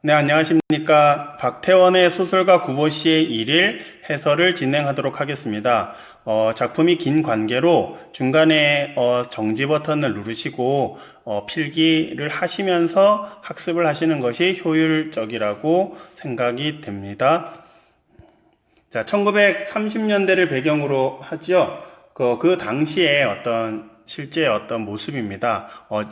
네, 안녕하십니까. 박태원의 소설가 구보시의 일일 해설을 진행하도록 하겠습니다. 작품이 긴 관계로 중간에 정지 버튼을 누르시고 필기를 하시면서 학습을 하시는 것이 효율적이라고 생각이 됩니다. 자, 1930년대를 배경으로 하죠. 그 당시에 실제 어떤 모습입니다.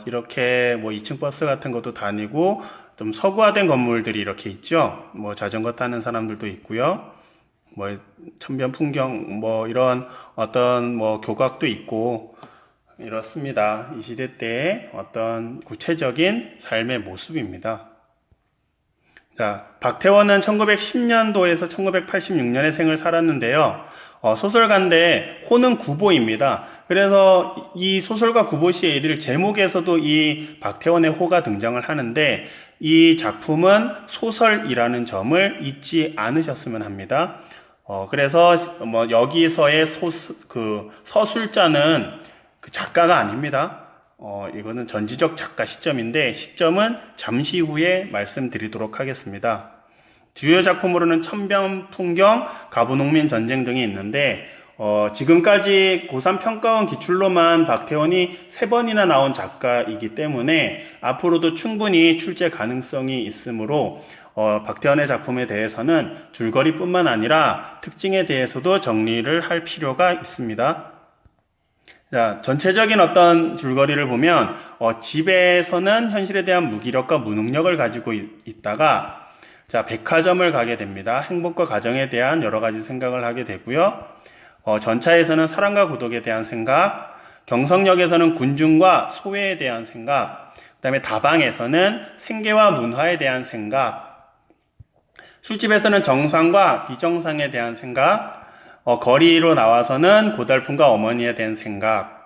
이렇게 뭐 2층 버스 같은 것도 다니고 좀 서구화된 건물들이 이렇게 있죠. 뭐 자전거 타는 사람들도 있고요. 뭐 천변 풍경 뭐 이런 어떤 뭐 교각도 있고 이렇습니다. 이 시대 때의 어떤 구체적인 삶의 모습입니다. 자, 박태원은 1910년도에서 1986년에 생을 살았는데요. 소설가인데 호는 구보입니다. 그래서 이 소설가 구보 씨의 일일 제목에서도 이 박태원의 호가 등장을 하는데 이 작품은 소설이라는 점을 잊지 않으셨으면 합니다. 그래서 뭐 여기서의 서술자는 그 작가가 아닙니다. 이거는 전지적 작가 시점인데 시점은 잠시 후에 말씀드리도록 하겠습니다. 주요 작품으로는 천변풍경, 가부농민 전쟁 등이 있는데 지금까지 고3 평가원 기출로만 박태원이 3번이나 나온 작가이기 때문에 앞으로도 충분히 출제 가능성이 있으므로 박태원의 작품에 대해서는 줄거리뿐만 아니라 특징에 대해서도 정리를 할 필요가 있습니다. 자, 전체적인 어떤 줄거리를 보면 집에서는 현실에 대한 무기력과 무능력을 가지고 있다가 자, 백화점을 가게 됩니다. 행복과 가정에 대한 여러 가지 생각을 하게 되고요. 전차에서는 사랑과 고독에 대한 생각, 경성역에서는 군중과 소외에 대한 생각, 그 다음에 다방에서는 생계와 문화에 대한 생각, 술집에서는 정상과 비정상에 대한 생각, 거리로 나와서는 고달픔과 어머니에 대한 생각,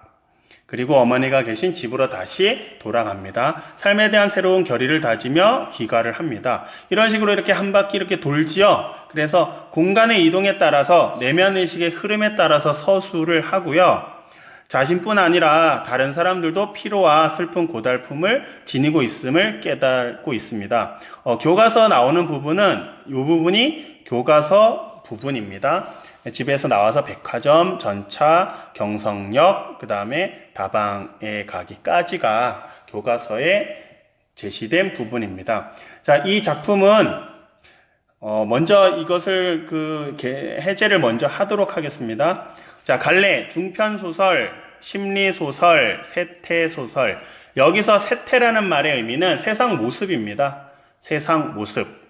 그리고 어머니가 계신 집으로 다시 돌아갑니다. 삶에 대한 새로운 결의를 다지며 귀가를 합니다. 이런 식으로 이렇게 한 바퀴 이렇게 돌지요. 그래서 공간의 이동에 따라서 내면의식의 흐름에 따라서 서술을 하고요. 자신뿐 아니라 다른 사람들도 피로와 슬픈 고달픔을 지니고 있음을 깨닫고 있습니다. 교과서 나오는 부분은 이 부분이 교과서 부분입니다. 집에서 나와서 백화점, 전차, 경성역, 그 다음에 다방에 가기까지가 교과서에 제시된 부분입니다. 자, 이 작품은 먼저 이것을 해제를 먼저 하도록 하겠습니다. 자, 갈래, 중편소설, 심리소설, 세태소설. 여기서 세태라는 말의 의미는 세상 모습입니다. 세상 모습.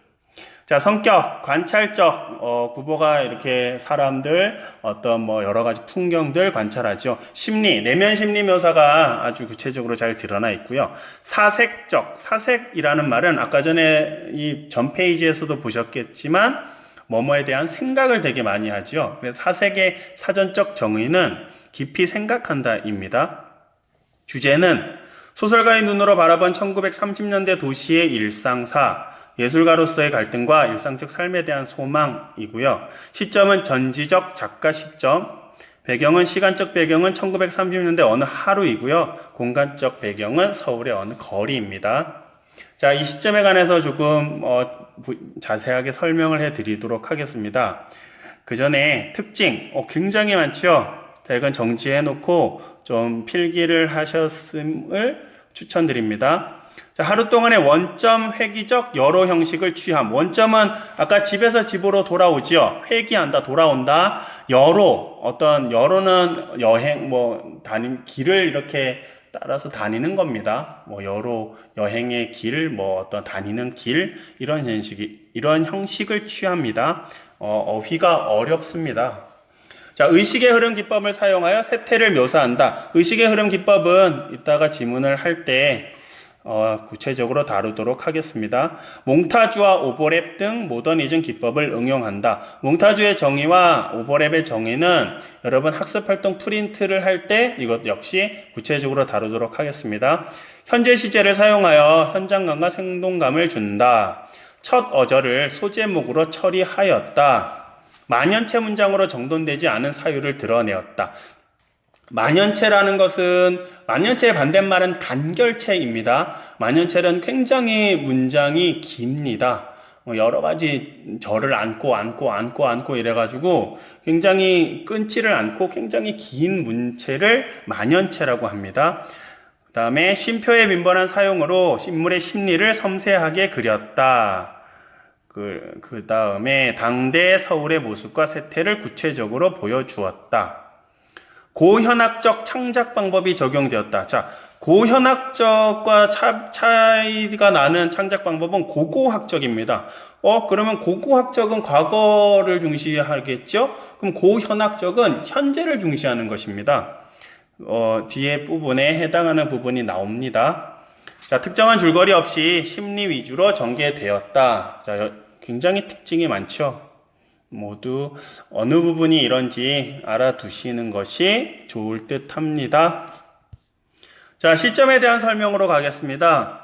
자, 성격, 관찰적, 구보가 이렇게 사람들, 어떤 뭐 여러 가지 풍경들 관찰하죠. 심리, 내면 심리 묘사가 아주 구체적으로 잘 드러나 있고요. 사색적, 사색이라는 말은 아까 전에 이 전 페이지에서도 보셨겠지만, 뭐뭐에 대한 생각을 되게 많이 하죠. 그래서 사색의 사전적 정의는 깊이 생각한다입니다. 주제는 소설가의 눈으로 바라본 1930년대 도시의 일상사, 예술가로서의 갈등과 일상적 삶에 대한 소망이고요. 시점은 전지적 작가 시점, 배경은 시간적 배경은 1930년대 어느 하루이고요. 공간적 배경은 서울의 어느 거리입니다. 자, 이 시점에 관해서 조금 자세하게 설명을 해드리도록 하겠습니다. 그 전에 특징 굉장히 많죠. 자, 이건 정지해 놓고 좀 필기를 하셨음을 추천드립니다. 자, 하루 동안의 원점 회귀적 여러 형식을 취함. 원점은 아까 집에서 집으로 돌아오지요. 회귀한다, 돌아온다. 여로는 여행, 길을 이렇게 따라서 다니는 겁니다. 여행의 길, 다니는 길, 이런 형식을 취합니다. 어휘가 어렵습니다. 자, 의식의 흐름 기법을 사용하여 세태를 묘사한다. 의식의 흐름 기법은 이따가 지문을 할 때 구체적으로 다루도록 하겠습니다. 몽타주와 오버랩 등 모더니즘 기법을 응용한다. 몽타주의 정의와 오버랩의 정의는 여러분 학습활동 프린트를 할 때 이것 역시 구체적으로 다루도록 하겠습니다. 현재 시제를 사용하여 현장감과 생동감을 준다. 첫 어절을 소제목으로 처리하였다. 만연체 문장으로 정돈되지 않은 사유를 드러내었다. 만연체라는 것은, 만연체의 반대말은 단결체입니다. 만연체는 굉장히 문장이 깁니다. 여러 가지 절을 안고 이래가지고 굉장히 끊지를 않고 굉장히 긴 문체를 만연체라고 합니다. 그 다음에 쉼표의 빈번한 사용으로 인물의 심리를 섬세하게 그렸다. 그 다음에 당대 서울의 모습과 세태를 구체적으로 보여주었다. 고현학적 창작 방법이 적용되었다. 자, 고현학적과 차이가 나는 창작 방법은 고고학적입니다. 그러면 고고학적은 과거를 중시하겠죠? 그럼 고현학적은 현재를 중시하는 것입니다. 뒤에 부분에 해당하는 부분이 나옵니다. 자, 특정한 줄거리 없이 심리 위주로 전개되었다. 자, 굉장히 특징이 많죠? 모두 어느 부분이 이런지 알아두시는 것이 좋을 듯 합니다. 자, 시점에 대한 설명으로 가겠습니다.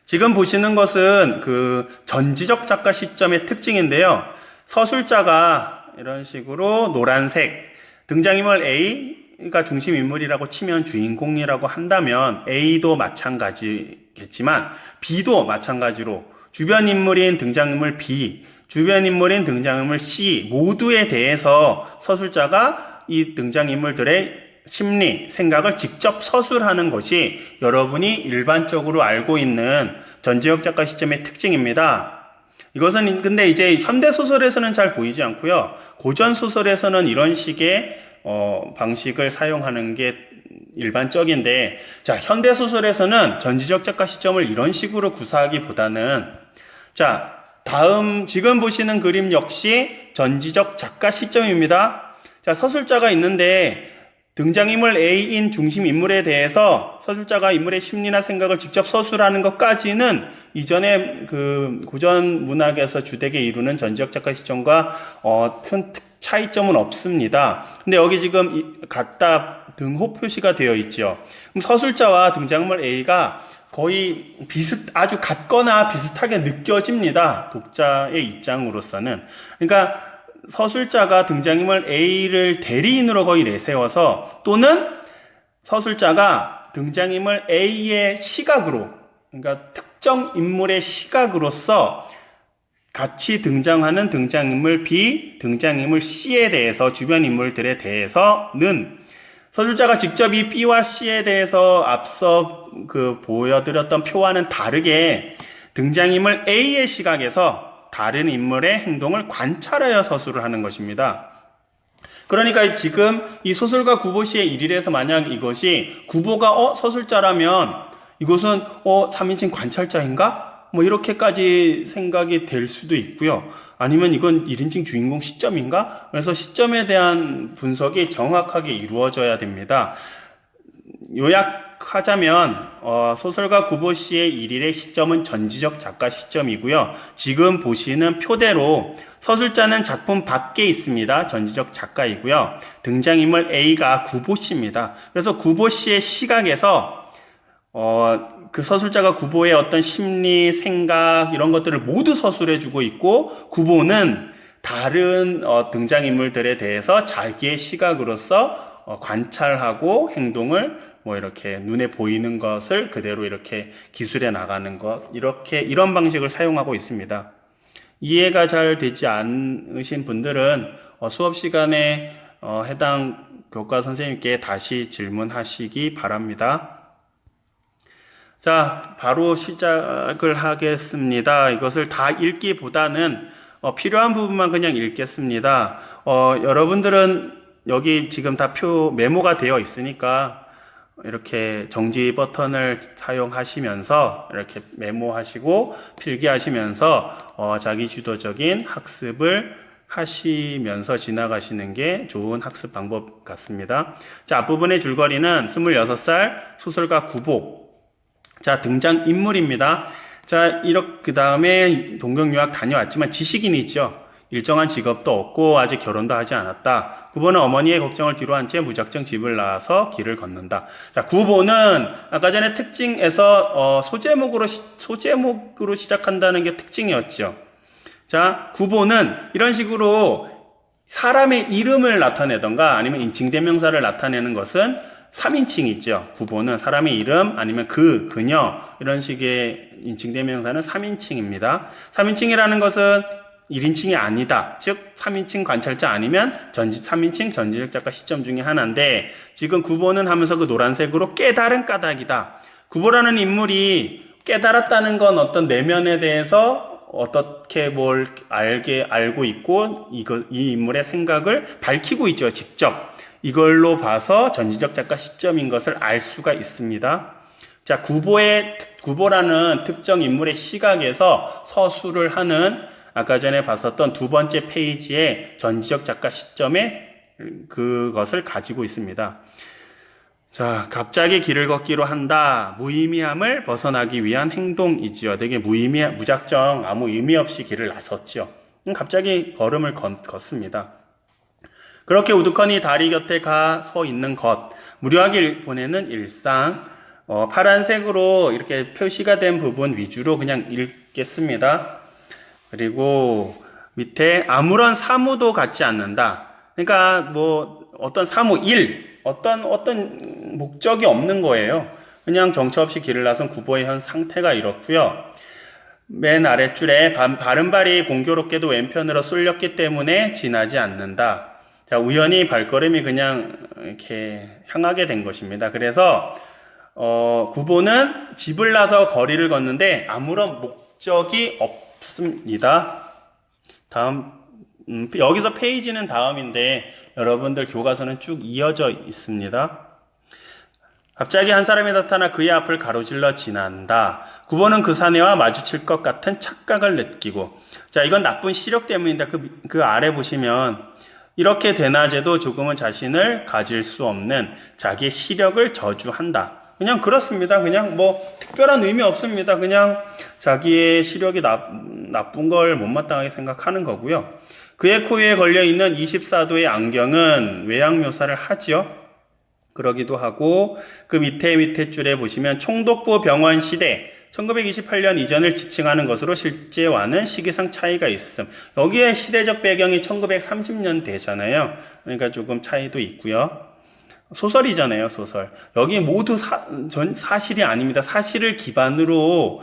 지금 보시는 것은 그 전지적 작가 시점의 특징인데요. 서술자가 이런 식으로 노란색, 등장인물 A가 중심 인물이라고 치면 주인공이라고 한다면 A도 마찬가지겠지만 B도 마찬가지로 주변 인물인 등장인물 B, 주변 인물인 등장인물 C 모두에 대해서 서술자가 이 등장인물들의 심리, 생각을 직접 서술하는 것이 여러분이 일반적으로 알고 있는 전지적 작가 시점의 특징입니다. 이것은 근데 이제 현대소설에서는 잘 보이지 않고요. 고전소설에서는 이런 식의 방식을 사용하는 게 일반적인데, 자, 현대소설에서는 전지적 작가 시점을 이런 식으로 구사하기보다는, 자, 다음 지금 보시는 그림 역시 전지적 작가 시점입니다. 자, 서술자가 있는데 등장인물 A인 중심 인물에 대해서 서술자가 인물의 심리나 생각을 직접 서술하는 것까지는 이전에 그 고전 문학에서 주되게 이루는 전지적 작가 시점과 큰 차이점은 없습니다. 근데 여기 지금 갖다 등호 표시가 되어 있죠. 그럼 서술자와 등장인물 A가 거의 아주 같거나 비슷하게 느껴집니다. 독자의 입장으로서는. 그러니까 서술자가 등장인물 A를 대리인으로 거의 내세워서, 또는 서술자가 등장인물 A의 시각으로, 그러니까 특정 인물의 시각으로서 같이 등장하는 등장인물 B, 등장인물 C에 대해서, 주변 인물들에 대해서는 서술자가 직접 이 B와 C에 대해서 앞서 보여드렸던 표와는 다르게 등장인물 A의 시각에서 다른 인물의 행동을 관찰하여 서술을 하는 것입니다. 그러니까 지금 이 소설가 구보시의 일일에서 만약 이것이 구보가 서술자라면 이것은 3인칭 관찰자인가? 뭐 이렇게까지 생각이 될 수도 있고요. 아니면 이건 1인칭 주인공 시점인가? 그래서 시점에 대한 분석이 정확하게 이루어져야 됩니다. 요약하자면 소설가 구보시의 일일의 시점은 전지적 작가 시점이고요. 지금 보시는 표대로 서술자는 작품 밖에 있습니다. 전지적 작가이고요. 등장인물 A가 구보시입니다. 그래서 구보시의 시각에서 그 서술자가 구보의 어떤 심리, 생각 이런 것들을 모두 서술해주고 있고, 구보는 다른 등장인물들에 대해서 자기의 시각으로서 관찰하고 행동을 이렇게 눈에 보이는 것을 그대로 이렇게 기술해 나가는 것, 이런 방식을 사용하고 있습니다. 이해가 잘 되지 않으신 분들은 수업 시간에 해당 교과 선생님께 다시 질문하시기 바랍니다. 자, 바로 시작을 하겠습니다. 이것을 다 읽기보다는 필요한 부분만 그냥 읽겠습니다. 여러분들은 여기 지금 다 메모가 되어 있으니까 이렇게 정지 버튼을 사용하시면서 이렇게 메모하시고 필기하시면서 자기 주도적인 학습을 하시면서 지나가시는 게 좋은 학습 방법 같습니다. 자, 앞부분의 줄거리는 26살 소설가 구보. 자, 등장인물입니다. 자, 그 다음에 동경 유학 다녀왔지만 지식인이죠. 일정한 직업도 없고 아직 결혼도 하지 않았다. 구보는 어머니의 걱정을 뒤로한 채 무작정 집을 나와서 길을 걷는다. 자, 구보는 아까 전에 특징에서 소제목으로 시작한다는 게 특징이었죠. 자, 구보는 이런 식으로 사람의 이름을 나타내던가 아니면 인칭대명사를 나타내는 것은 3인칭이죠. 구보는 사람의 이름 아니면 그녀 이런 식의 인칭대명사는 3인칭입니다. 3인칭이라는 것은 1인칭이 아니다. 즉 3인칭 관찰자 아니면 3인칭 전지적 작가 시점 중에 하나인데 지금 구보는 하면서 그 노란색으로 깨달은 까닭이다. 구보라는 인물이 깨달았다는 건 어떤 내면에 대해서 어떻게 뭘 알고 있고 이 인물의 생각을 밝히고 있죠. 직접. 이걸로 봐서 전지적 작가 시점인 것을 알 수가 있습니다. 자, 구보라는 특정 인물의 시각에서 서술을 하는 아까 전에 봤었던 두 번째 페이지의 전지적 작가 시점에 그것을 가지고 있습니다. 자, 갑자기 길을 걷기로 한다. 무의미함을 벗어나기 위한 행동이지요. 되게 무작정 아무 의미 없이 길을 나섰지요. 갑자기 걸음을 걷습니다. 그렇게 우두커니 다리 곁에 가 서 있는 것, 무료하게 보내는 일상, 파란색으로 이렇게 표시가 된 부분 위주로 그냥 읽겠습니다. 그리고 밑에 아무런 사무도 갖지 않는다. 그러니까 뭐 어떤 사무, 어떤 목적이 없는 거예요. 그냥 정처 없이 길을 나선 구보의 현 상태가 이렇고요. 맨 아랫줄에 바른발이 공교롭게도 왼편으로 쏠렸기 때문에 지나지 않는다. 자, 우연히 발걸음이 그냥 이렇게 향하게 된 것입니다. 그래서 구보는 집을 나서 거리를 걷는데 아무런 목적이 없습니다. 다음 여기서 페이지는 다음인데 여러분들 교과서는 쭉 이어져 있습니다. 갑자기 한 사람이 나타나 그의 앞을 가로질러 지난다. 구보는 그 사내와 마주칠 것 같은 착각을 느끼고, 자, 이건 나쁜 시력 때문인데 그 아래 보시면 이렇게 대낮에도 조금은 자신을 가질 수 없는 자기의 시력을 저주한다. 그냥 그렇습니다. 그냥 뭐 특별한 의미 없습니다. 그냥 자기의 시력이 나쁜 걸 못마땅하게 생각하는 거고요. 그의 코 위에 걸려있는 24도의 안경은 외양 묘사를 하지요. 그러기도 하고 그 밑에 줄에 보시면 총독부 병원 시대 1928년 이전을 지칭하는 것으로 실제와는 시기상 차이가 있음. 여기에 시대적 배경이 1930년대잖아요. 그러니까 조금 차이도 있고요. 소설이잖아요, 소설. 여기 모두 사실이 아닙니다. 사실을 기반으로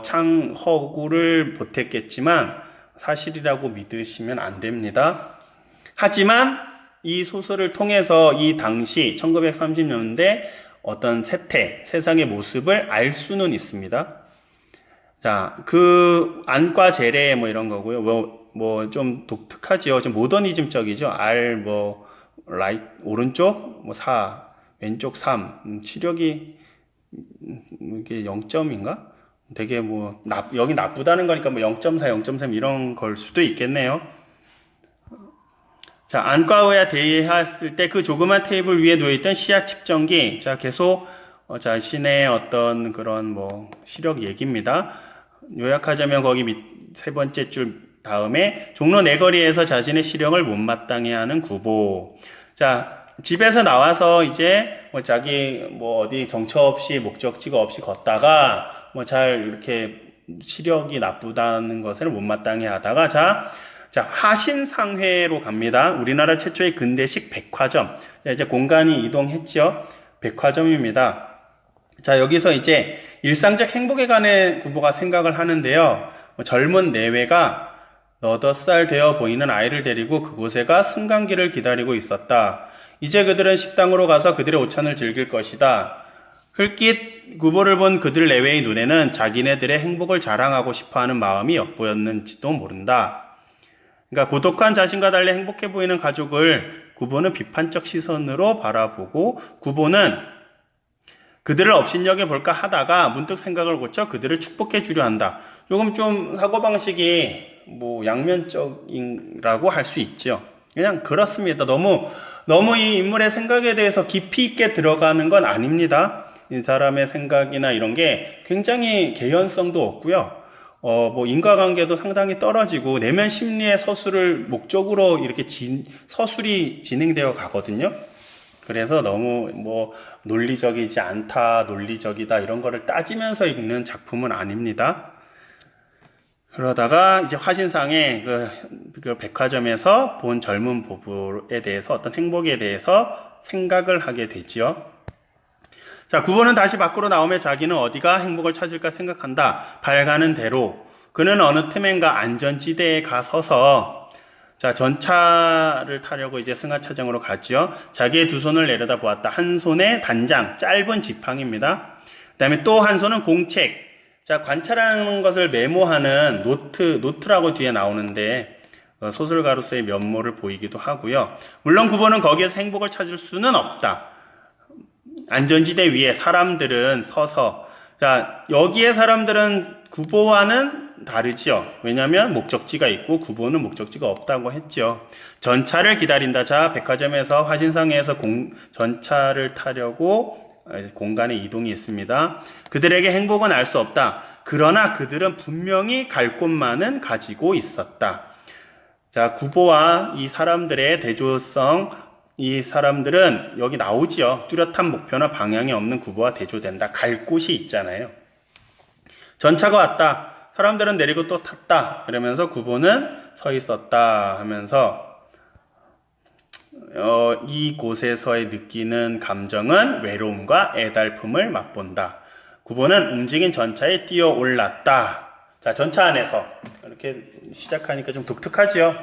창허구를 보탰겠지만 사실이라고 믿으시면 안 됩니다. 하지만 이 소설을 통해서 이 당시 1930년대 어떤 세상의 모습을 알 수는 있습니다. 자, 그 안과 재래 뭐 이런 거고요. 뭐 좀 독특하죠. 좀 모더니즘적이죠. 오른쪽 4, 왼쪽 3. 시력이 이게 0점인가? 되게 여기 나쁘다는 거니까 0.4, 0.3 이런 걸 수도 있겠네요. 자, 안과의와 대의했을 때 그 조그만 테이블 위에 놓여있던 시야 측정기. 자, 계속 자신의 어떤 그런 시력 얘기입니다. 요약하자면 거기 세 번째 줄 다음에 종로 내거리에서 자신의 시력을 못마땅해 하는 구보. 자, 집에서 나와서 이제 자기 어디 정처 없이 목적지가 없이 걷다가 잘 이렇게 시력이 나쁘다는 것을 못마땅해 하다가 자, 화신상회로 갑니다. 우리나라 최초의 근대식 백화점. 자, 이제 공간이 이동했죠. 백화점입니다. 자, 여기서 이제 일상적 행복에 관해 구보가 생각을 하는데요. 젊은 내외가 너댓 살 되어 보이는 아이를 데리고 그곳에 가 승강기를 기다리고 있었다. 이제 그들은 식당으로 가서 그들의 오찬을 즐길 것이다. 흘낏 구보를 본 그들 내외의 눈에는 자기네들의 행복을 자랑하고 싶어하는 마음이 엿보였는지도 모른다. 그러니까 고독한 자신과 달리 행복해 보이는 가족을 구보는 비판적 시선으로 바라보고 구보는 그들을 업신여겨 볼까 하다가 문득 생각을 고쳐 그들을 축복해 주려 한다. 조금 좀 사고방식이 양면적이라고 할 수 있죠. 그냥 그렇습니다. 너무 이 인물의 생각에 대해서 깊이 있게 들어가는 건 아닙니다. 이 사람의 생각이나 이런 게 굉장히 개연성도 없고요. 인과관계도 상당히 떨어지고 내면 심리의 서술을 목적으로 이렇게 서술이 진행되어 가거든요. 그래서 너무 논리적이지 않다, 논리적이다 이런 거를 따지면서 읽는 작품은 아닙니다. 그러다가 이제 화신상에 그 백화점에서 본 젊은 부부에 대해서 어떤 행복에 대해서 생각을 하게 되지요. 자, 구보는 다시 밖으로 나오며 자기는 어디가 행복을 찾을까 생각한다. 발 가는 대로. 그는 어느 틈엔가 안전지대에 가 서서 자, 전차를 타려고 이제 승하차장으로 가지요. 자기의 두 손을 내려다 보았다. 한 손에 단장, 짧은 지팡이입니다. 그 다음에 또 한 손은 공책. 자, 관찰하는 것을 메모하는 노트라고 뒤에 나오는데, 소설가로서의 면모를 보이기도 하고요. 물론 구보는 거기에서 행복을 찾을 수는 없다. 안전지대 위에 사람들은 서서, 자, 여기에 사람들은 구보와는 다르죠. 왜냐하면 목적지가 있고 구보는 목적지가 없다고 했죠. 전차를 기다린다. 자, 백화점에서 화신상에서 전차를 타려고 공간의 이동이 있습니다. 그들에게 행복은 알 수 없다. 그러나 그들은 분명히 갈 곳만은 가지고 있었다. 자, 구보와 이 사람들의 대조성, 이 사람들은 여기 나오지요. 뚜렷한 목표나 방향이 없는 구보와 대조된다. 갈 곳이 있잖아요. 전차가 왔다. 사람들은 내리고 또 탔다. 이러면서 구보는 서 있었다 하면서 이곳에서의 느끼는 감정은 외로움과 애달픔을 맛본다. 구보는 움직인 전차에 뛰어 올랐다. 자, 전차 안에서 이렇게 시작하니까 좀 독특하죠.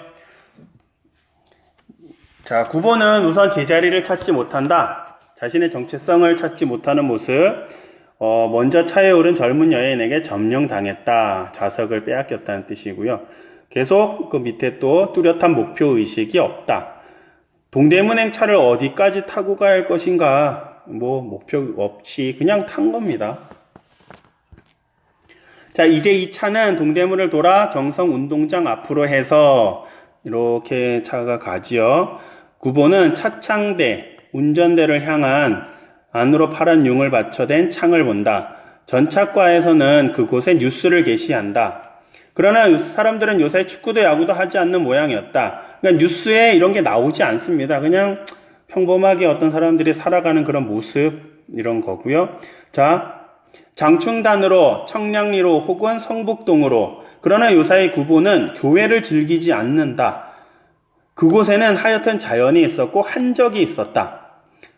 자, 구보는 우선 제자리를 찾지 못한다. 자신의 정체성을 찾지 못하는 모습. 먼저 차에 오른 젊은 여인에게 점령당했다. 좌석을 빼앗겼다는 뜻이고요. 계속 그 밑에 또 뚜렷한 목표 의식이 없다. 동대문행 차를 어디까지 타고 갈 것인가, 목표 없이 그냥 탄 겁니다. 자, 이제 이 차는 동대문을 돌아 경성운동장 앞으로 해서 이렇게 차가 가지요. 구보는 차창대, 운전대를 향한 안으로 파란 융을 받쳐댄 창을 본다. 전차과에서는 그곳에 뉴스를 게시한다. 그러나 사람들은 요새 축구도 야구도 하지 않는 모양이었다. 그러니까 뉴스에 이런 게 나오지 않습니다. 그냥 평범하게 어떤 사람들이 살아가는 그런 모습, 이런 거고요. 자, 장충단으로, 청량리로 혹은 성북동으로. 그러나 요사이 구보는 교회를 즐기지 않는다. 그곳에는 하여튼 자연이 있었고 한적이 있었다.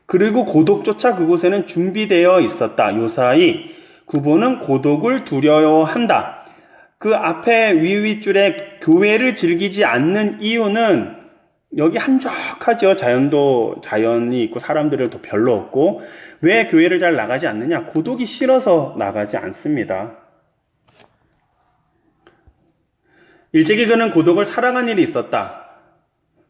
그리고 고독조차 그곳에는 준비되어 있었다. 요사이 구보는 고독을 두려워한다. 그 앞에 위줄에 교회를 즐기지 않는 이유는 여기 한적하죠. 자연이 있고 사람들은 더 별로 없고. 왜 교회를 잘 나가지 않느냐? 고독이 싫어서 나가지 않습니다. 일찍이 그는 고독을 사랑한 일이 있었다.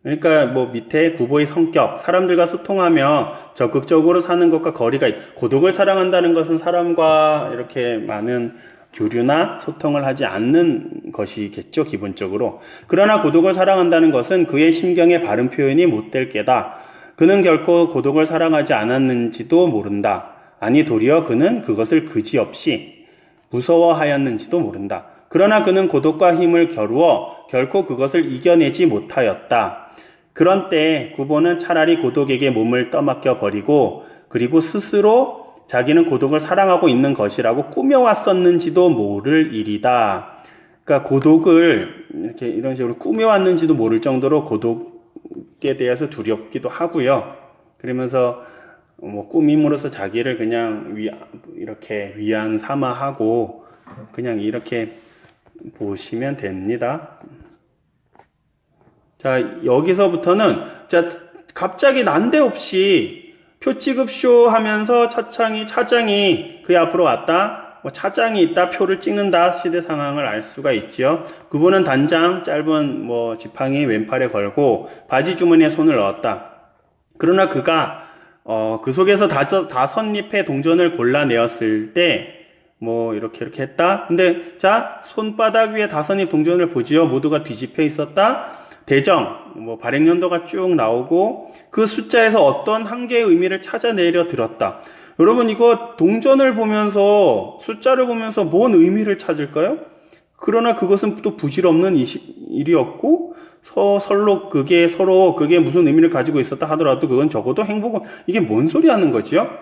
그러니까 밑에 구보의 성격, 사람들과 소통하며 적극적으로 사는 것과 거리가 고독을 사랑한다는 것은 사람과 이렇게 많은 교류나 소통을 하지 않는 것이겠죠, 기본적으로. 그러나 고독을 사랑한다는 것은 그의 심경의 바른 표현이 못될 게다. 그는 결코 고독을 사랑하지 않았는지도 모른다. 아니, 도리어 그는 그것을 그지없이 무서워하였는지도 모른다. 그러나 그는 고독과 힘을 겨루어 결코 그것을 이겨내지 못하였다. 그런 때 구보는 차라리 고독에게 몸을 떠맡겨 버리고 그리고 스스로 자기는 고독을 사랑하고 있는 것이라고 꾸며왔었는지도 모를 일이다. 그러니까 고독을 이렇게 이런 식으로 꾸며왔는지도 모를 정도로 고독에 대해서 두렵기도 하고요. 그러면서 꾸밈으로써 자기를 그냥 이렇게 위안 삼아하고 그냥 이렇게 보시면 됩니다. 자, 여기서부터는 갑자기 난데없이 표치급쇼 하면서 차장이 그의 앞으로 왔다. 차장이 있다. 표를 찍는다. 시대 상황을 알 수가 있지요. 그분은 단장, 짧은 지팡이 왼팔에 걸고 바지 주머니에 손을 넣었다. 그러나 그가 그 속에서 다섯 잎의 동전을 골라내었을 때 이렇게 했다. 근데 자, 손바닥 위에 5입 동전을 보지요. 모두가 뒤집혀 있었다. 대정, 발행연도가 쭉 나오고 그 숫자에서 어떤 한 개의 의미를 찾아내려 들었다. 여러분, 이거 동전을 보면서, 숫자를 보면서 뭔 의미를 찾을까요? 그러나 그것은 또 부질없는 일이었고, 서로 그게 무슨 의미를 가지고 있었다 하더라도 그건 적어도 행복은, 이게 뭔 소리 하는 거지요?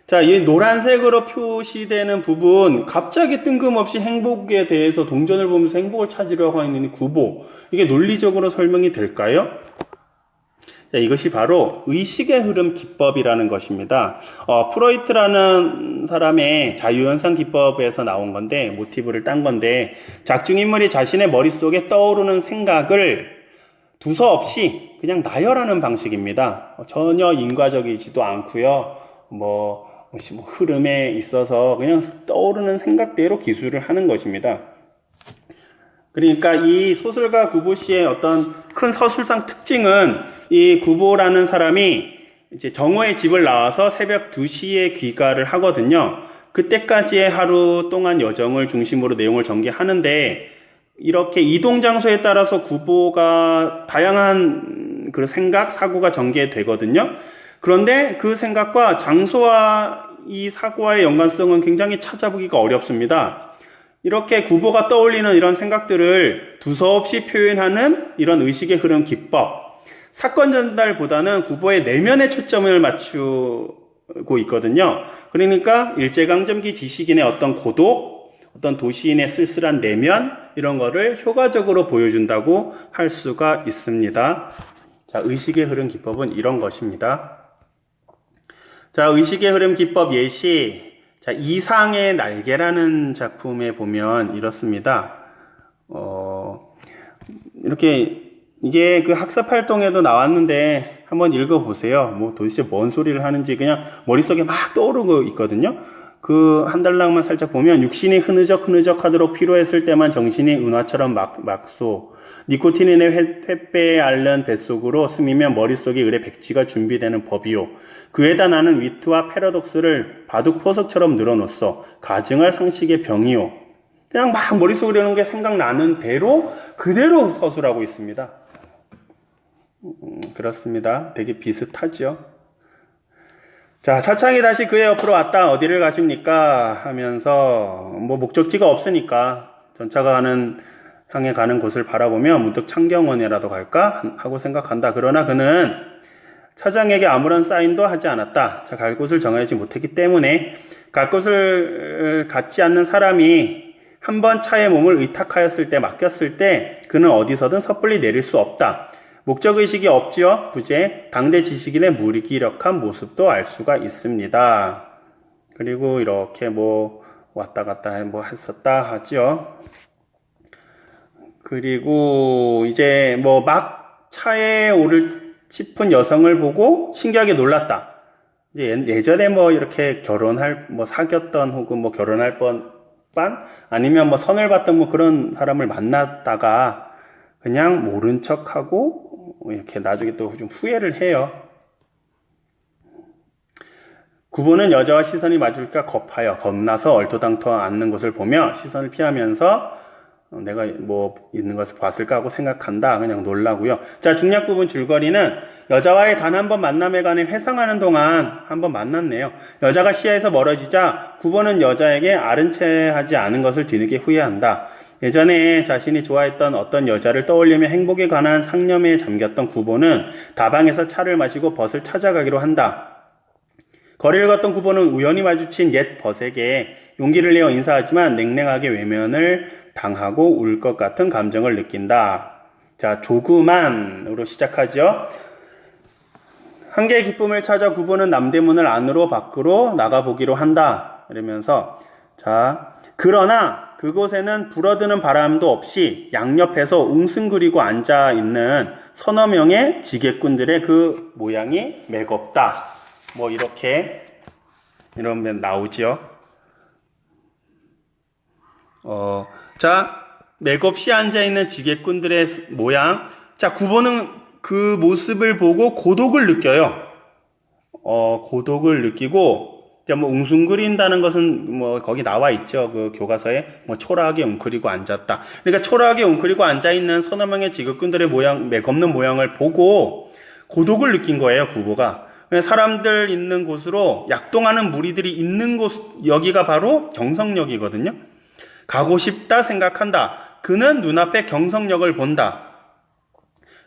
자, 이 노란색으로 표시되는 부분, 갑자기 뜬금없이 행복에 대해서 동전을 보면서 행복을 찾으려고 하는 이 구보, 이게 논리적으로 설명이 될까요? 자, 이것이 바로 의식의 흐름 기법이라는 것입니다. 프로이트라는 사람의 자유현상 기법에서 나온 건데, 모티브를 딴 건데, 작중인물이 자신의 머릿속에 떠오르는 생각을 두서없이 그냥 나열하는 방식입니다. 전혀 인과적이지도 않고요. 뭐 흐름에 있어서 그냥 떠오르는 생각대로 기술을 하는 것입니다. 그러니까 이 소설가 구보 씨의 어떤 큰 서술상 특징은 이 구보라는 사람이 이제 정오의 집을 나와서 새벽 2시에 귀가를 하거든요. 그때까지의 하루 동안 여정을 중심으로 내용을 전개하는데, 이렇게 이동 장소에 따라서 구보가 다양한 그 생각, 사고가 전개되거든요. 그런데 그 생각과 장소와 이 사고와의 연관성은 굉장히 찾아보기가 어렵습니다. 이렇게 구보가 떠올리는 이런 생각들을 두서없이 표현하는 이런 의식의 흐름 기법, 사건 전달보다는 구보의 내면에 초점을 맞추고 있거든요. 그러니까 일제강점기 지식인의 어떤 고독, 어떤 도시인의 쓸쓸한 내면, 이런 거를 효과적으로 보여준다고 할 수가 있습니다. 자, 의식의 흐름 기법은 이런 것입니다. 자, 의식의 흐름 기법 예시. 자, 이상의 날개라는 작품에 보면 이렇습니다. 이렇게, 이게 그 학습 활동에도 나왔는데 한번 읽어보세요. 뭐 도대체 뭔 소리를 하는지 그냥 머릿속에 막 떠오르고 있거든요. 그 한 달락만 살짝 보면, 육신이 흐느적 하도록 필요했을 때만 정신이 은화처럼 막소, 니코틴인의 횃배에 앓는 뱃속으로 스미면 머릿속에 을의 백지가 준비되는 법이요, 그에다 나는 위트와 패러독스를 바둑포석처럼 늘어놓소, 가증할 상식의 병이요. 그냥 막 머릿속으로 이런 게 생각나는 대로 그대로 서술하고 있습니다. 그렇습니다. 되게 비슷하죠. 자, 차창이 다시 그의 옆으로 왔다. 어디를 가십니까? 하면서 뭐 목적지가 없으니까 전차가 향해 가는 곳을 바라보며 문득 창경원에라도 갈까 하고 생각한다. 그러나 그는 차장에게 아무런 사인도 하지 않았다. 자, 갈 곳을 정하지 못했기 때문에, 갈 곳을 갖지 않는 사람이 한번 차에 몸을 의탁하였을 때, 맡겼을 때 그는 어디서든 섣불리 내릴 수 없다. 목적의식이 없지요. 부재, 당대 지식인의 무기력한 모습도 알 수가 있습니다. 그리고 이렇게 뭐 왔다 갔다 뭐 했었다 하죠. 그리고 이제 뭐 막 차에 오를 싶은 여성을 보고 신기하게 놀랐다. 이제 예전에 뭐 이렇게 뭐 사귀었던 혹은 뭐 결혼할 뻔 아니면 뭐 선을 받던 뭐 그런 사람을 만났다가 그냥 모른 척하고 이렇게 나중에 또 좀 후회를 해요. 구보는 여자와 시선이 맞을까 겁하여 겁나서 얼토당토 앉는 곳을 보며 시선을 피하면서 내가 뭐 있는 것을 봤을까 하고 생각한다. 그냥 놀라고요. 자, 중략 부분 줄거리는 여자와의 단 한 번 만남에 관해 회상하는 동안 한 번 만났네요. 여자가 시야에서 멀어지자 구보는 여자에게 아른 채 하지 않은 것을 뒤늦게 후회한다. 예전에 자신이 좋아했던 어떤 여자를 떠올리며 행복에 관한 상념에 잠겼던 구보는 다방에서 차를 마시고 벗을 찾아가기로 한다. 거리를 걷던 구보는 우연히 마주친 옛 벗에게 용기를 내어 인사하지만 냉랭하게 외면을 당하고 울 것 같은 감정을 느낀다. 자, 조그만으로 시작하죠. 한계의 기쁨을 찾아 구보는 남대문을 안으로 밖으로 나가보기로 한다. 이러면서, 자, 그러나 그곳에는 불어드는 바람도 없이 양옆에서 웅승거리고 앉아있는 서너 명의 지게꾼들의 그 모양이 매겁다. 뭐 이렇게 이러면 나오죠. 자, 맥없이 앉아있는 지게꾼들의 모양. 자, 구보는 그 모습을 보고 고독을 느껴요. 고독을 느끼고, 뭐 웅숭거린다는 것은 뭐 거기 나와 있죠. 그 교과서에 뭐 초라하게 웅크리고 앉았다. 그러니까 초라하게 웅크리고 앉아있는 서너 명의 지게꾼들의 모양, 매겁는 모양을 보고 고독을 느낀 거예요, 구보가. 사람들 있는 곳으로 약동하는 무리들이 있는 곳, 여기가 바로 경성역이거든요. 가고 싶다 생각한다. 그는 눈앞에 경성역을 본다.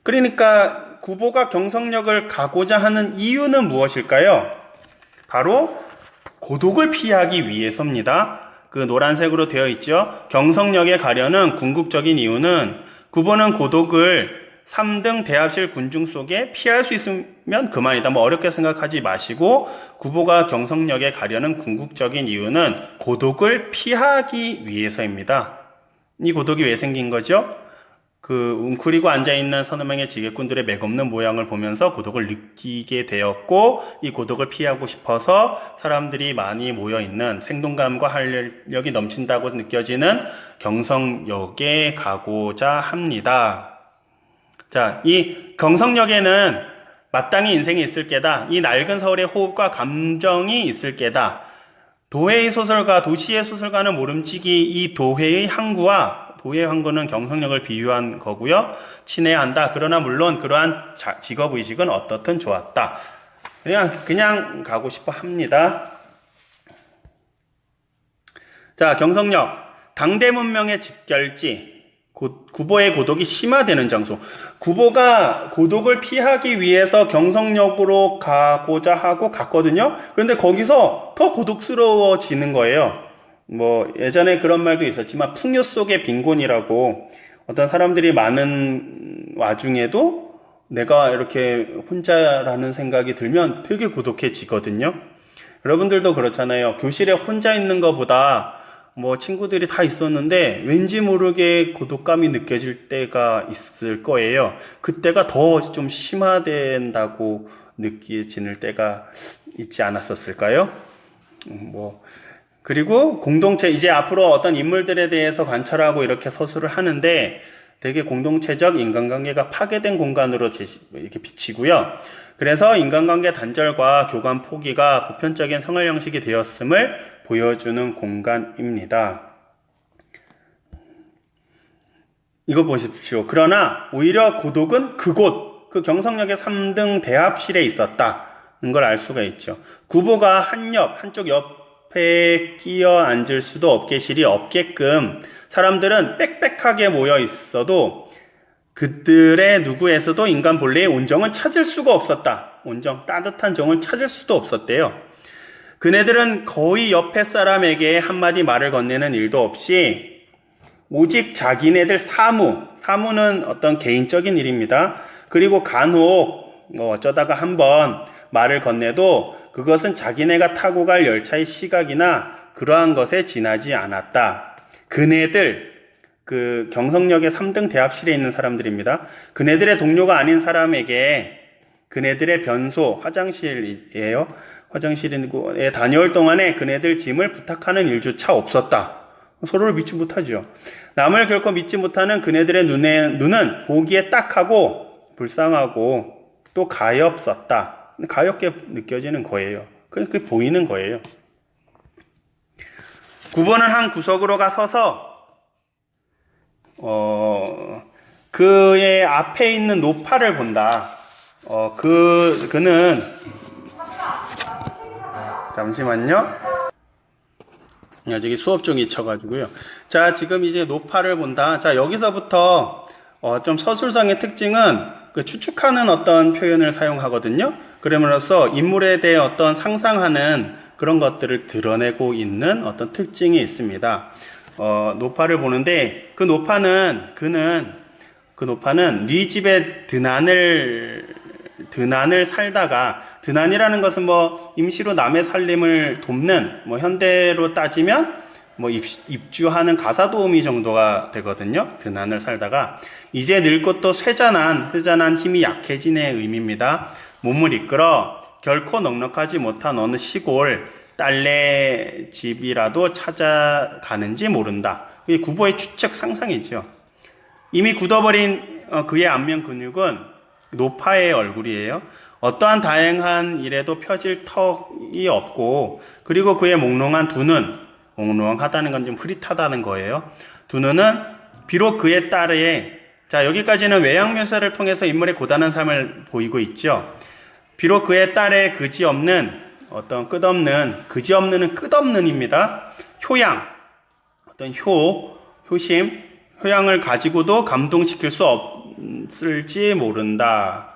그러니까 구보가 경성역을 가고자 하는 이유는 무엇일까요? 바로 고독을 피하기 위해서입니다. 그 노란색으로 되어 있죠. 경성역에 가려는 궁극적인 이유는 구보는 고독을 3등 대합실 군중 속에 피할 수 있으면 그만이다. 뭐 어렵게 생각하지 마시고 구보가 경성역에 가려는 궁극적인 이유는 고독을 피하기 위해서입니다. 이 고독이 왜 생긴 거죠? 그 웅크리고 앉아있는 서너 명의 지게꾼들의 맥없는 모양을 보면서 고독을 느끼게 되었고, 이 고독을 피하고 싶어서 사람들이 많이 모여있는 생동감과 활력이 넘친다고 느껴지는 경성역에 가고자 합니다. 자, 이 경성역에는 마땅히 인생이 있을 게다. 이 낡은 서울의 호흡과 감정이 있을 게다. 도회의 소설가, 도시의 소설가는 모름지기 이 도회의 항구와 도의 항구는 경성역을 비유한 거고요. 친애한다. 그러나 물론 그러한 직업의식은 어떻든 좋았다. 그냥 가고 싶어 합니다. 자, 경성역. 당대 문명의 집결지. 구보의 고독이 심화되는 장소. 구보가 고독을 피하기 위해서 경성역으로 가고자 하고 갔거든요. 그런데 거기서 더 고독스러워지는 거예요. 뭐 예전에 그런 말도 있었지만 풍요 속의 빈곤이라고, 어떤 사람들이 많은 와중에도 내가 이렇게 혼자라는 생각이 들면 되게 고독해지거든요. 여러분들도 그렇잖아요. 교실에 혼자 있는 것보다 뭐 친구들이 다 있었는데 왠지 모르게 고독감이 느껴질 때가 있을 거예요. 그때가 더 좀 심화된다고 느껴지는 때가 있지 않았었을까요? 그리고 공동체, 이제 앞으로 어떤 인물들에 대해서 관찰하고 이렇게 서술을 하는데 되게 공동체적 인간관계가 파괴된 공간으로 이렇게 비치고요. 그래서 인간관계 단절과 교감 포기가 보편적인 생활 형식이 되었음을 보여주는 공간입니다. 이거 보십시오. 그러나 오히려 고독은 그곳, 그 경성역의 3등 대합실에 있었다는 걸 알 수가 있죠. 구보가 한쪽 옆에 끼어 앉을 수도 어깨실이 없게끔 사람들은 빽빽하게 모여 있어도 그들의 누구에서도 인간 본래의 온정은 찾을 수가 없었다. 온정, 따뜻한 정을 찾을 수도 없었대요. 그네들은 거의 옆에 사람에게 한마디 말을 건네는 일도 없이 오직 자기네들 사무는 어떤 개인적인 일입니다. 그리고 간혹 어쩌다가 한번 말을 건네도 그것은 자기네가 타고 갈 열차의 시각이나 그러한 것에 지나지 않았다. 그네들, 그 경성역의 3등 대합실에 있는 사람들입니다. 그네들의 동료가 아닌 사람에게 그네들의 변소, 화장실이에요. 화장실에 다녀올 동안에 그네들 짐을 부탁하는 일조차 없었다. 서로를 믿지 못하죠. 남을 결코 믿지 못하는 그네들의 눈은 보기에 딱하고 불쌍하고 또 가엾었다. 가엾게 느껴지는 거예요. 그게 보이는 거예요. 구보는 한 구석으로 가 서서 그의 앞에 있는 노파를 본다. 그는 잠시만요. 저기 수업 중이 있어가지고요. 자, 지금 이제 노파를 본다. 자, 여기서부터 좀 서술상의 특징은 그 추측하는 어떤 표현을 사용하거든요. 그러므로써 인물에 대해 어떤 상상하는 그런 것들을 드러내고 있는 어떤 특징이 있습니다. 노파를 보는데 그 노파는 네 집에 드난을 살다가, 드난이라는 것은 뭐 임시로 남의 살림을 돕는, 뭐 현대로 따지면 뭐 입주하는 가사도우미 정도가 되거든요. 드난을 살다가 이제 늙고 또 쇠잔한 힘이 약해진의 의미입니다. 몸을 이끌어 결코 넉넉하지 못한 어느 시골 딸내 집이라도 찾아가는지 모른다. 그게 구보의 추측 상상이죠. 이미 굳어버린 그의 안면 근육은 노파의 얼굴이에요. 어떠한 다양한 일에도 펴질 턱이 없고, 그리고 그의 몽롱한 두 눈, 몽롱하다는 건 좀 흐릿하다는 거예요. 두 눈은 비록 그의 딸의, 자, 여기까지는 외양 묘사를 통해서 인물의 고단한 삶을 보이고 있죠. 비록 그의 딸의 그지없는 어떤 그지없는은 끝없는입니다. 효양, 어떤 효심, 효양을 가지고도 감동시킬 수 없을지 모른다.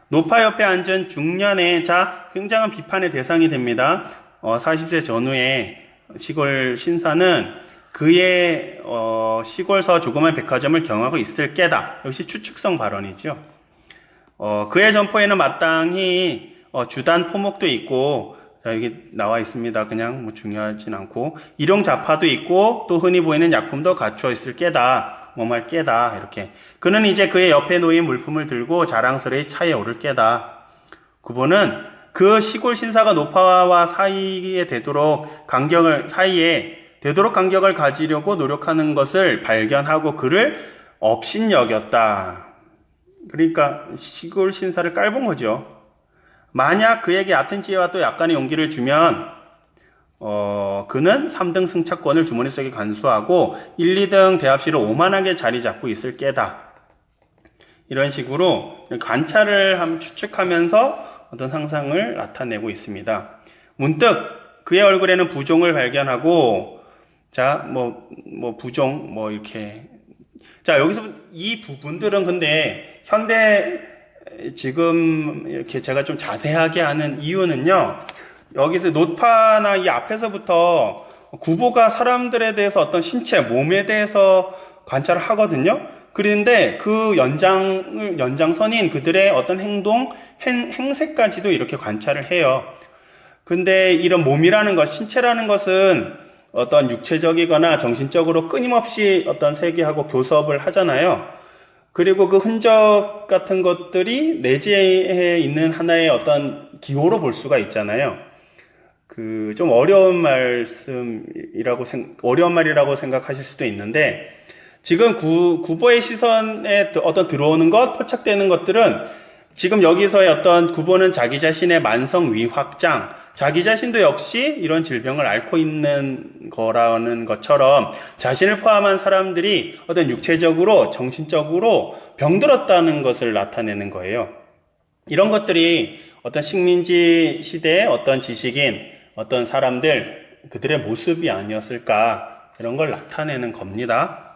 노파 옆에 앉은 중년의 자, 굉장한 비판의 대상이 됩니다. 40세 전후의 시골 신사는 그의 시골서 조그만 백화점을 경영하고 있을 게다. 역시 추측성 발언이죠. 그의 점포에는 마땅히 주단 포목도 있고, 자, 여기 나와 있습니다. 그냥 뭐 중요하진 않고, 일용 자파도 있고, 또 흔히 보이는 약품도 갖추어 있을 게다. 뭐말 게다. 이렇게. 그는 이제 그의 옆에 놓인 물품을 들고 자랑스레 차에 오를 게다. 구보는 그 시골 신사가 노파와 사이에 되도록 간격을 가지려고 노력하는 것을 발견하고 그를 업신여겼다. 그러니까 시골 신사를 깔본 거죠. 만약 그에게 얕은 지혜와 또 약간의 용기를 주면 그는 3등 승차권을 주머니 속에 간수하고 1, 2등 대합실을 오만하게 자리 잡고 있을 게다. 이런 식으로 관찰을 추측하면서 어떤 상상을 나타내고 있습니다. 문득 그의 얼굴에는 부종을 발견하고, 자, 부종, 이렇게. 자, 여기서 이 부분들은 근데 지금 이렇게 제가 좀 자세하게 하는 이유는요, 여기서 노파나 이 앞에서부터 구보가 사람들에 대해서 어떤 신체, 몸에 대해서 관찰을 하거든요. 그런데 그 연장선인 그들의 어떤 행동, 행세까지도 이렇게 관찰을 해요. 근데 이런 몸이라는 것, 신체라는 것은 어떤 육체적이거나 정신적으로 끊임없이 어떤 세계하고 교섭을 하잖아요. 그리고 그 흔적 같은 것들이 내재해 있는 하나의 어떤 기호로 볼 수가 있잖아요. 좀 어려운 말이라고 생각하실 수도 있는데, 지금 구보의 시선에 어떤 들어오는 것, 포착되는 것들은 지금 여기서의 어떤 구보는 자기 자신의 만성 위확장, 자기 자신도 역시 이런 질병을 앓고 있는 거라는 것처럼 자신을 포함한 사람들이 어떤 육체적으로, 정신적으로 병들었다는 것을 나타내는 거예요. 이런 것들이 어떤 식민지 시대의 어떤 지식인, 어떤 사람들, 그들의 모습이 아니었을까, 이런 걸 나타내는 겁니다.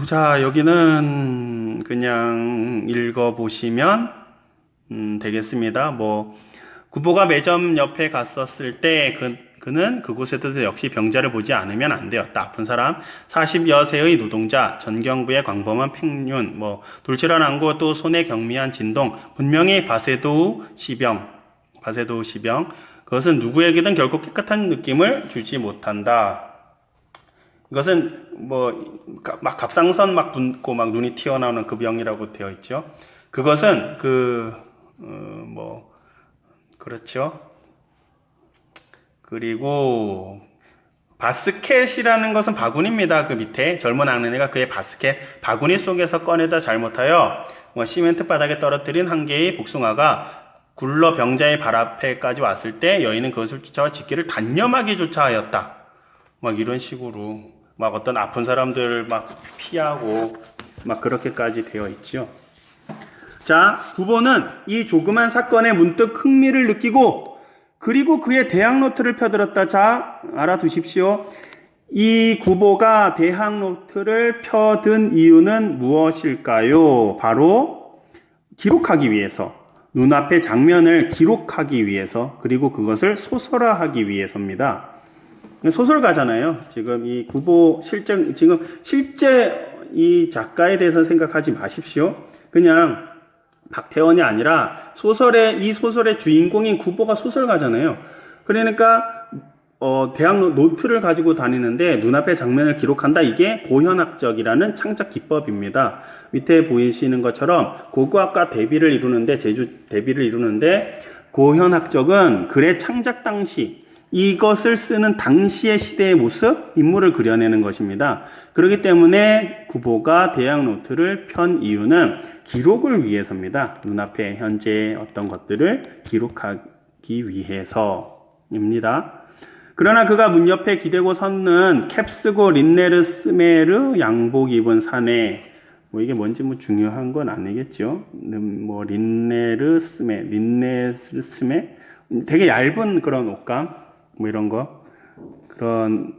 자, 여기는 그냥 읽어보시면 되겠습니다. 구보가 매점 옆에 갔었을 때 그는 그곳에도 역시 병자를 보지 않으면 안 되었다. 아픈 사람, 40여 세의 노동자, 전경부의 광범한 팽윤, 돌출한 안구, 또 손에 경미한 진동, 분명히 바세도우 시병. 그것은 누구에게든 결코 깨끗한 느낌을 주지 못한다. 이것은 막 갑상선 막 붓고 막 눈이 튀어나오는 그 병이라고 되어 있죠. 그것은 그렇죠. 그리고 바스켓이라는 것은 바구니입니다. 그 밑에 젊은 악내가 그의 바구니 속에서 꺼내다 잘못하여 시멘트 바닥에 떨어뜨린 한 개의 복숭아가 굴러 병자의 발 앞에까지 왔을 때 여인은 그것을 쫓아와 집기를 단념하게 조차하였다. 이런 식으로 어떤 아픈 사람들 피하고 그렇게까지 되어 있죠. 자, 구보는 이 조그만 사건에 문득 흥미를 느끼고 그리고 그의 대학노트를 펴들었다. 자, 알아두십시오. 이 구보가 대학노트를 펴든 이유는 무엇일까요? 바로 기록하기 위해서, 눈앞의 장면을 기록하기 위해서, 그리고 그것을 소설화하기 위해서입니다. 소설가잖아요. 지금 이 구보 실제 이 작가에 대해서 생각하지 마십시오. 그냥 박태원이 아니라 이 소설의 주인공인 구보가 소설가잖아요. 그러니까 대학 노트를 가지고 다니는데 눈앞의 장면을 기록한다. 이게 고현학적이라는 창작 기법입니다. 밑에 보이시는 것처럼 고고학과 대비를 이루는데 고현학적은 글의 창작 당시 이것을 쓰는 당시의 시대의 모습, 인물을 그려내는 것입니다. 그렇기 때문에 구보가 대학 노트를 편 이유는 기록을 위해서입니다. 눈앞에 현재의 어떤 것들을 기록하기 위해서입니다. 그러나 그가 문 옆에 기대고 섰는 캡쓰고 린네르 스메르 양복 입은 사내, 이게 뭔지 중요한 건 아니겠죠. 린네르 스메 되게 얇은 그런 옷감, 이런 거. 그런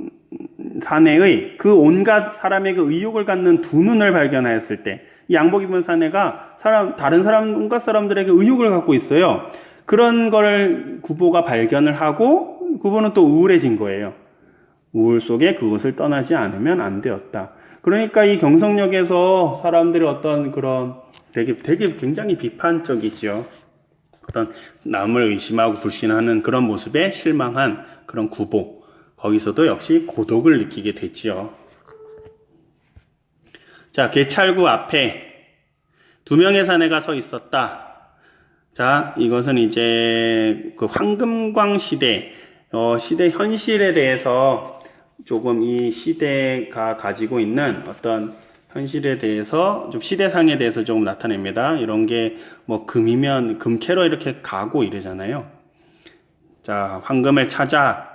사내의 그 온갖 사람에게 의욕을 갖는 두 눈을 발견하였을 때, 이 양복 입은 사내가 온갖 사람들에게 의욕을 갖고 있어요. 그런 걸 구보가 발견을 하고 구보는 또 우울해진 거예요. 우울 속에 그것을 떠나지 않으면 안 되었다. 그러니까 이 경성역에서 사람들이 어떤 그런 되게 굉장히 비판적이죠. 어떤 남을 의심하고 불신하는 그런 모습에 실망한 그런 구보. 거기서도 역시 고독을 느끼게 됐지요. 자, 개찰구 앞에 두 명의 사내가 서 있었다. 자, 이것은 이제 그 황금광 시대, 시대 현실에 대해서 조금 이 시대가 가지고 있는 어떤 현실에 대해서 좀 시대상에 대해서 조금 나타냅니다. 이런 게 뭐 금이면 금캐로 이렇게 가고 이러잖아요. 자, 황금을 찾아,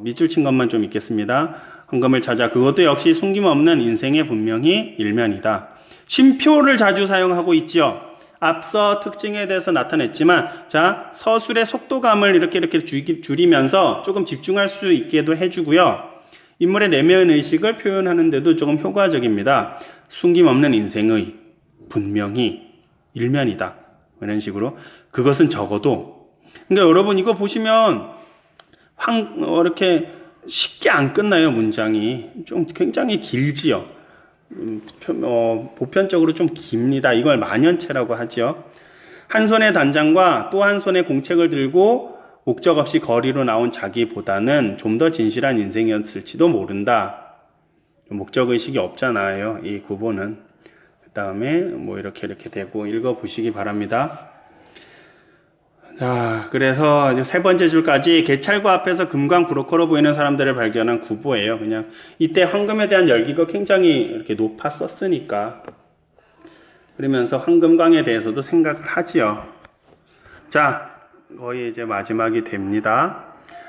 밑줄 친 것만 좀 있겠습니다. 황금을 찾아, 그것도 역시 숨김없는 인생의 분명히 일면이다. 쉼표를 자주 사용하고 있지요. 앞서 특징에 대해서 나타냈지만, 자, 서술의 속도감을 이렇게 줄이면서 조금 집중할 수 있게도 해주고요. 인물의 내면 의식을 표현하는데도 조금 효과적입니다. 숨김없는 인생의 분명히 일면이다. 이런 식으로. 그것은 적어도. 그러니까 여러분 이거 보시면 이렇게 쉽게 안 끝나요, 문장이. 좀 굉장히 길지요. 보편적으로 좀 깁니다. 이걸 만연체라고 하죠. 한 손에 단장과 또 한 손에 공책을 들고 목적 없이 거리로 나온 자기보다는 좀 더 진실한 인생이었을지도 모른다. 목적의식이 없잖아요, 이 구보는. 그 다음에 뭐 이렇게 되고 읽어보시기 바랍니다. 자, 그래서 이제 세 번째 줄까지 개찰구 앞에서 금광 브로커로 보이는 사람들을 발견한 구보예요. 그냥 이때 황금에 대한 열기가 굉장히 이렇게 높았었으니까. 그러면서 황금광에 대해서도 생각을 하지요. 자, 거의 이제 마지막이 됩니다.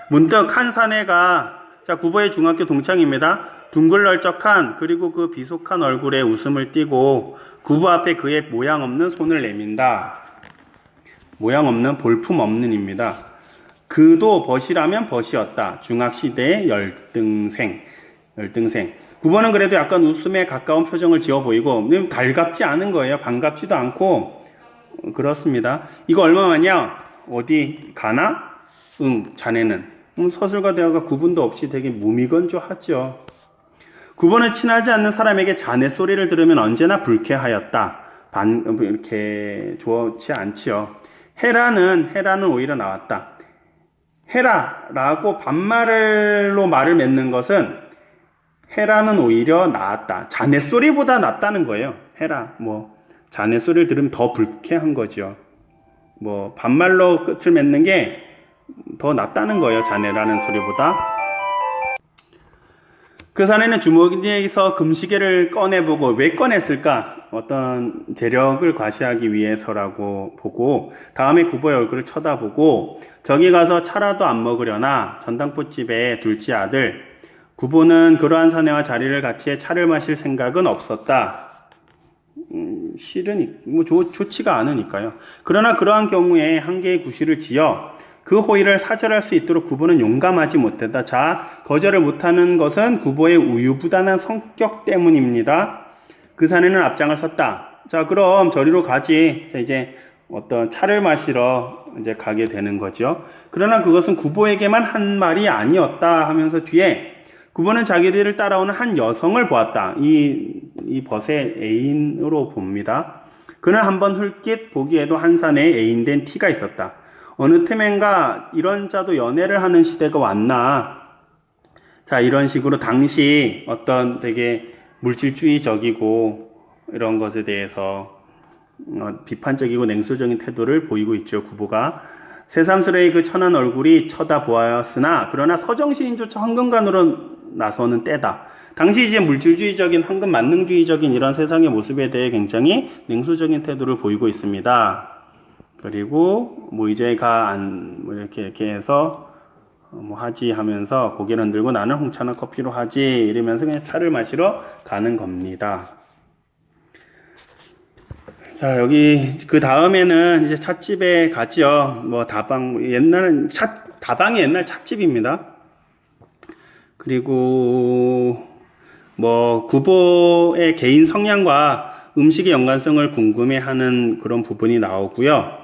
문득 한 사내가, 자, 구보의 중학교 동창입니다. 둥글널쩍한 그리고 그 비속한 얼굴에 웃음을 띠고 구보 앞에 그의 모양 없는 손을 내민다. 모양 없는 볼품 없는입니다. 그도 벗이라면 벗이었다. 중학시대의 열등생. 구보는 그래도 약간 웃음에 가까운 표정을 지어 보이고 달갑지 않은 거예요. 반갑지도 않고 그렇습니다. 이거 얼마만이야? 어디 가나? 응, 자네는. 서술과 대화가 구분도 없이 되게 무미건조하죠. 구보는 친하지 않는 사람에게 자네 소리를 들으면 언제나 불쾌하였다. 이렇게 좋지 않지요. 헤라는 오히려 나왔다. 헤라라고 반말로 말을 맺는 것은 헤라는 오히려 나았다. 자네 소리보다 낫다는 거예요. 헤라, 자네 소리를 들으면 더 불쾌한 거죠. 반말로 끝을 맺는 게 더 낫다는 거예요. 자네라는 소리보다. 그 사내는 주머니에서 금시계를 꺼내보고 왜 꺼냈을까? 어떤 재력을 과시하기 위해서라고 보고 다음에 구보의 얼굴을 쳐다보고 저기 가서 차라도 안 먹으려나 전당포집의 둘째 아들 구보는 그러한 사내와 자리를 같이 해 차를 마실 생각은 없었다. 실은 좋지가 않으니까요. 그러나 그러한 경우에 한 개의 구실을 지어 그 호의를 사절할 수 있도록 구보는 용감하지 못했다. 자, 거절을 못하는 것은 구보의 우유부단한 성격 때문입니다. 그 사내는 앞장을 섰다. 자, 그럼 저리로 가지. 자, 이제 어떤 차를 마시러 이제 가게 되는 거죠. 그러나 그것은 구보에게만 한 말이 아니었다 하면서 뒤에 구보는 자기들을 따라오는 한 여성을 보았다. 이 벗의 애인으로 봅니다. 그는 한번 훌깃 보기에도 한 사내의 애인된 티가 있었다. 어느 틈엔가 이런 자도 연애를 하는 시대가 왔나. 자, 이런 식으로 당시 어떤 되게 물질주의적이고 이런 것에 대해서 비판적이고 냉소적인 태도를 보이고 있죠, 구보가. 새삼스레 그 천한 얼굴이 쳐다보았으나 그러나 서정시인조차 황금관으로 나서는 때다. 당시 이제 물질주의적인 황금 만능주의적인 이런 세상의 모습에 대해 굉장히 냉소적인 태도를 보이고 있습니다. 그리고 이제가 이렇게 해서 하지 하면서 고개를 흔들고 나는 홍차나 커피로 하지 이러면서 그냥 차를 마시러 가는 겁니다. 자, 여기 그 다음에는 이제 찻집에 가죠. 다방이 옛날 찻집입니다. 그리고 구보의 개인 성향과 음식의 연관성을 궁금해하는 그런 부분이 나오고요.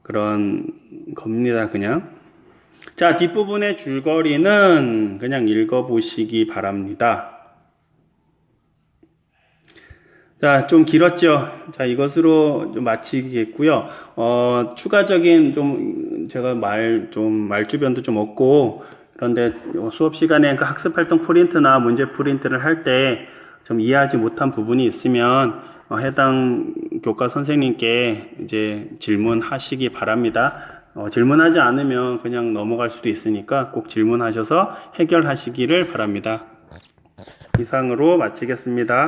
그런 겁니다, 그냥. 자, 뒷부분의 줄거리는 그냥 읽어보시기 바랍니다. 자, 좀 길었죠? 자, 이것으로 좀 마치겠고요. 추가적인 제가 말주변도 좀 없고, 그런데 수업 시간에 그 학습 활동 프린트나 문제 프린트를 할 때 좀 이해하지 못한 부분이 있으면, 해당 교과 선생님께 이제 질문하시기 바랍니다. 질문하지 않으면 그냥 넘어갈 수도 있으니까 꼭 질문하셔서 해결하시기를 바랍니다. 이상으로 마치겠습니다.